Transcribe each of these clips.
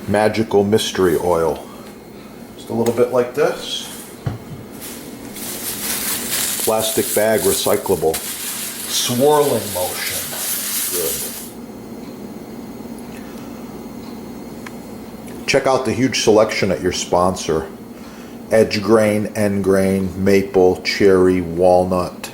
magical mystery oil. Just a little bit like this. Plastic bag, recyclable. Swirling motion. Good. Check out the huge selection at your sponsor. Edge grain, end grain, maple, cherry, walnut,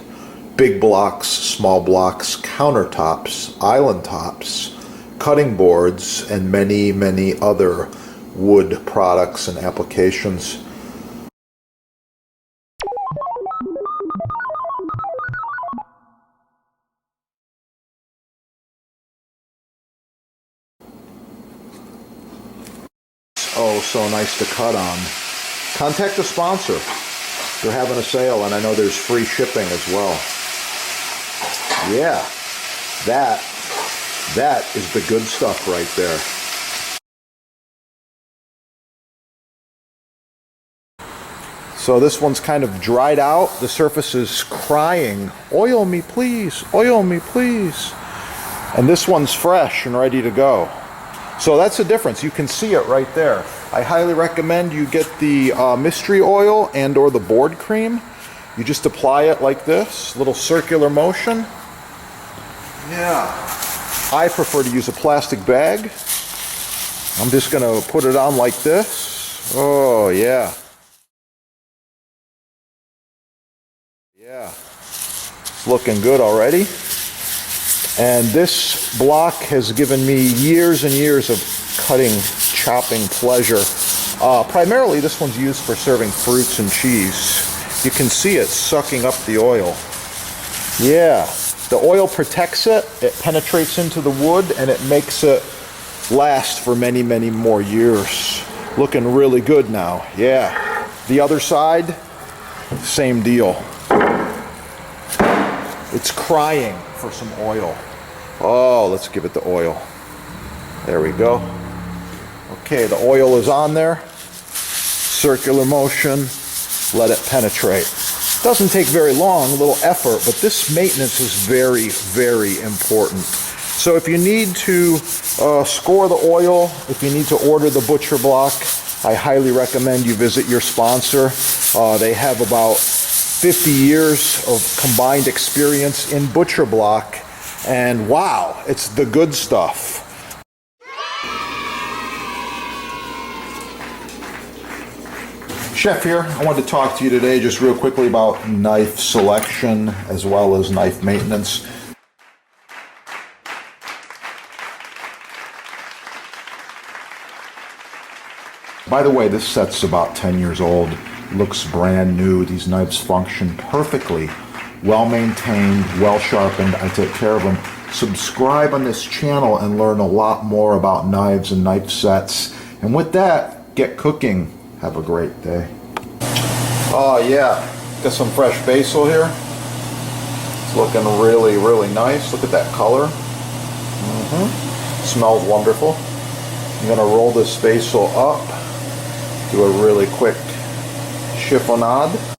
big blocks, small blocks, countertops, island tops, cutting boards, and many, many other wood products and applications. Oh, so nice to cut on. Contact the sponsor. They're having a sale, and I know there's free shipping as well. Yeah, that is the good stuff right there. So this one's kind of dried out. The surface is crying, oil me please, oil me please. And this one's fresh and ready to go. So that's the difference. You can see it right there. I highly recommend you get the mystery oil and or the board cream. You just apply it like this, little circular motion. Yeah. I prefer to use a plastic bag. I'm just gonna put it on like this. Oh yeah. Yeah. It's looking good already. And this block has given me years and years of cutting, chopping pleasure. Primarily this one's used for serving fruits and cheese. You can see it sucking up the oil. Yeah, the oil protects it, it penetrates into the wood, and it makes it last for many, many more years. Looking really good now, yeah. The other side, same deal. It's crying for some oil. Oh, let's give it the oil. There we go. Okay, the oil is on there. Circular motion, let it penetrate. Doesn't take very long, a little effort, but this maintenance is very, very important. So if you need to score the oil, if you need to order the butcher block, I highly recommend you visit your sponsor. They have about 50 years of combined experience in butcher block, and wow, it's the good stuff. Chef here. I wanted to talk to you today just real quickly about knife selection as well as knife maintenance. By the way, this set's about 10 years old. Looks brand new. These knives function perfectly. Well maintained, well sharpened. I take care of them. Subscribe on this channel and learn a lot more about knives and knife sets. And with that, get cooking. Have a great day. Oh yeah, got some fresh basil here. It's looking really, really nice. Look at that color. Smells wonderful. I'm gonna roll this basil up. Do a really quick chiffonade.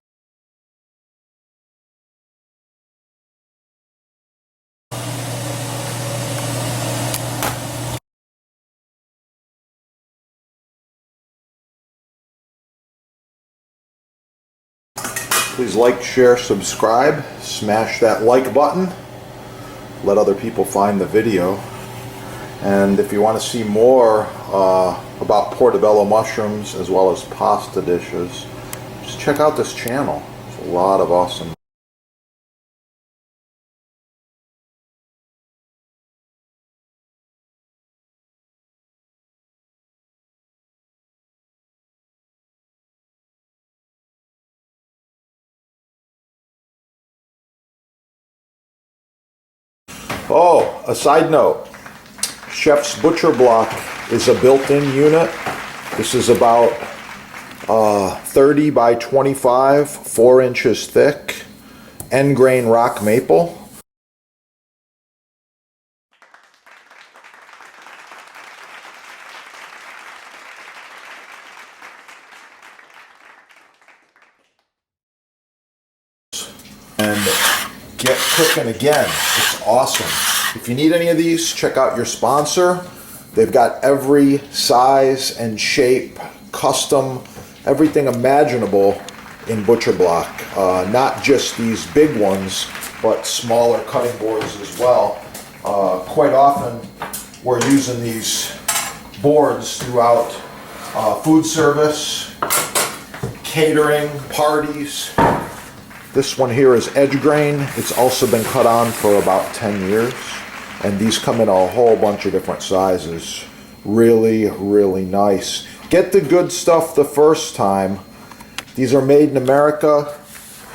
Please like, share, subscribe, smash that like button, let other people find the video. And if you want to see more about portobello mushrooms as well as pasta dishes, just check out this channel. There's a lot of awesome. Oh, a side note, Chef's Butcher Block is a built-in unit. This is about 30 by 25, 4 inches thick, end grain rock maple. And get cooking again. It's awesome. If you need any of these, check out your sponsor. They've got every size and shape, custom, everything imaginable in butcher block. Not just these big ones, but smaller cutting boards as well. Quite often we're using these boards throughout food service, catering, parties. This one here is edge grain. It's also been cut on for about 10 years. And these come in a whole bunch of different sizes. Really, really nice. Get the good stuff the first time. These are made in America.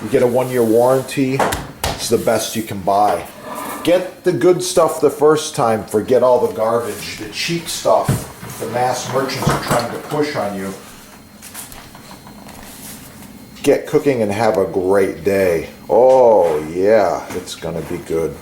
You get a 1-year warranty. It's the best you can buy. Get the good stuff the first time. Forget all the garbage, the cheap stuff the mass merchants are trying to push on you. Get cooking and have a great day. Oh yeah, it's gonna be good.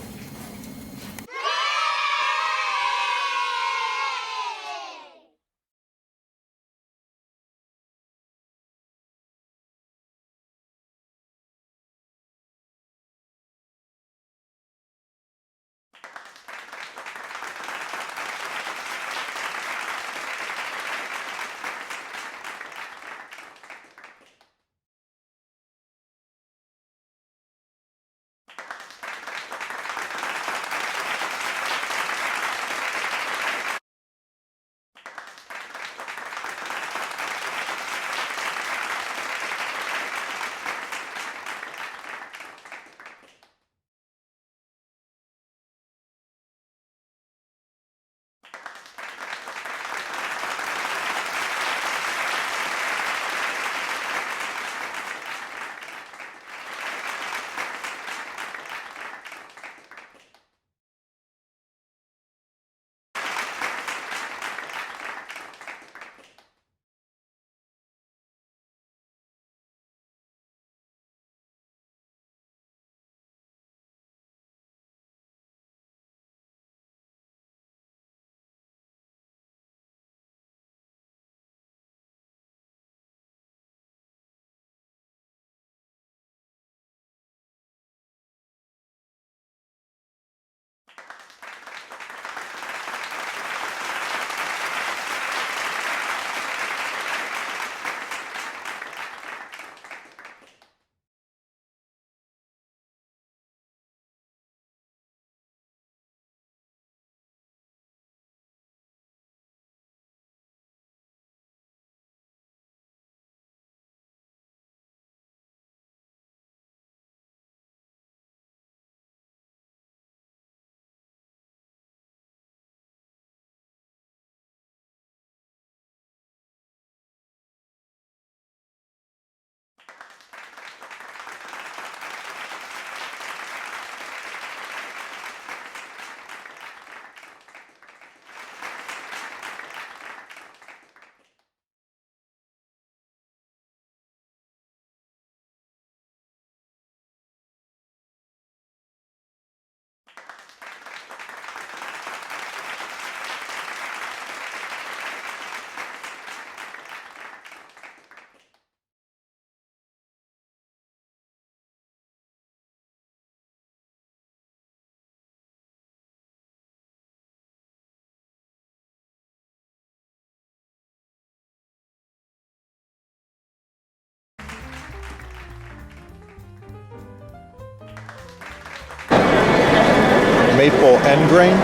Maple end grain,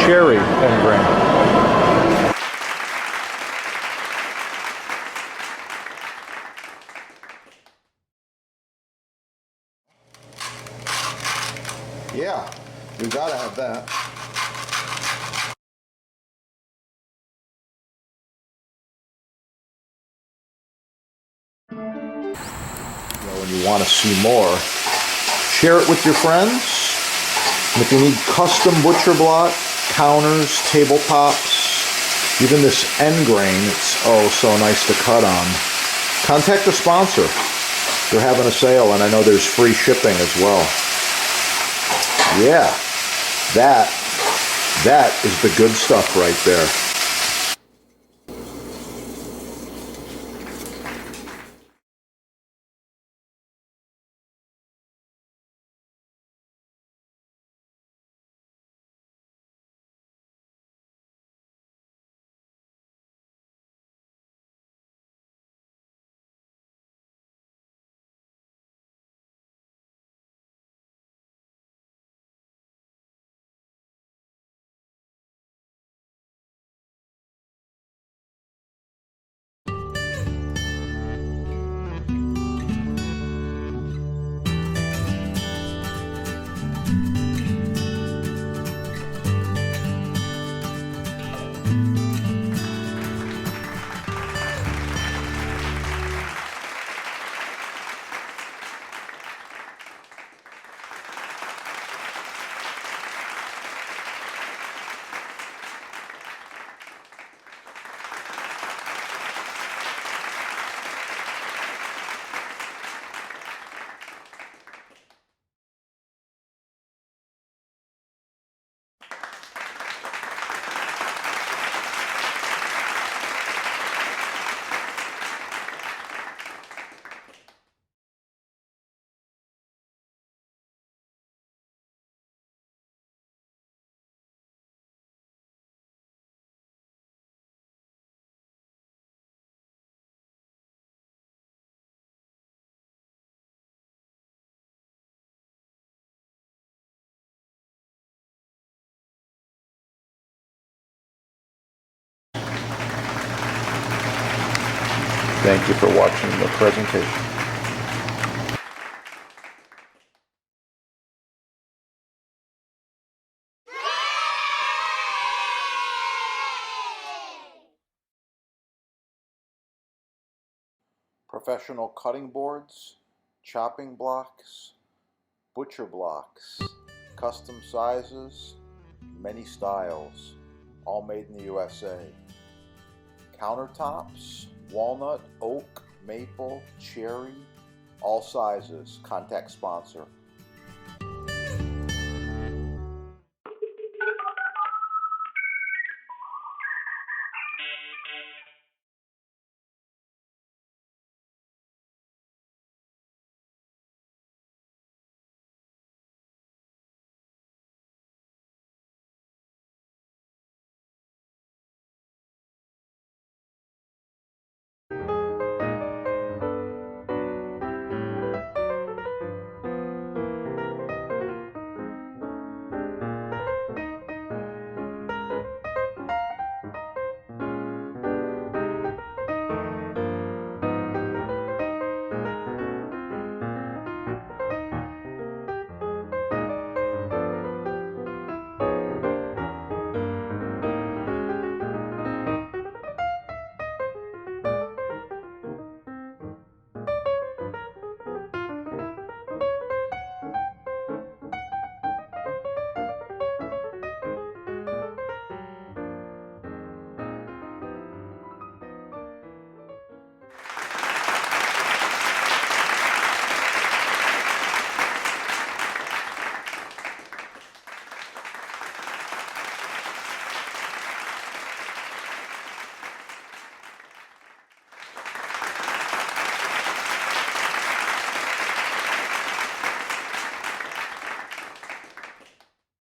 cherry end grain. Yeah, we gotta have that. When you want to see more, share it with your friends. And if you need custom butcher block, counters, tabletops, even this end grain, it's oh so nice to cut on. Contact the sponsor. They're having a sale, and I know there's free shipping as well. Yeah, that is the good stuff right there. Thank you for watching the presentation. Professional cutting boards, chopping blocks, butcher blocks, custom sizes, many styles, all made in the USA. Countertops, walnut, oak, maple, cherry, all sizes. Contact sponsor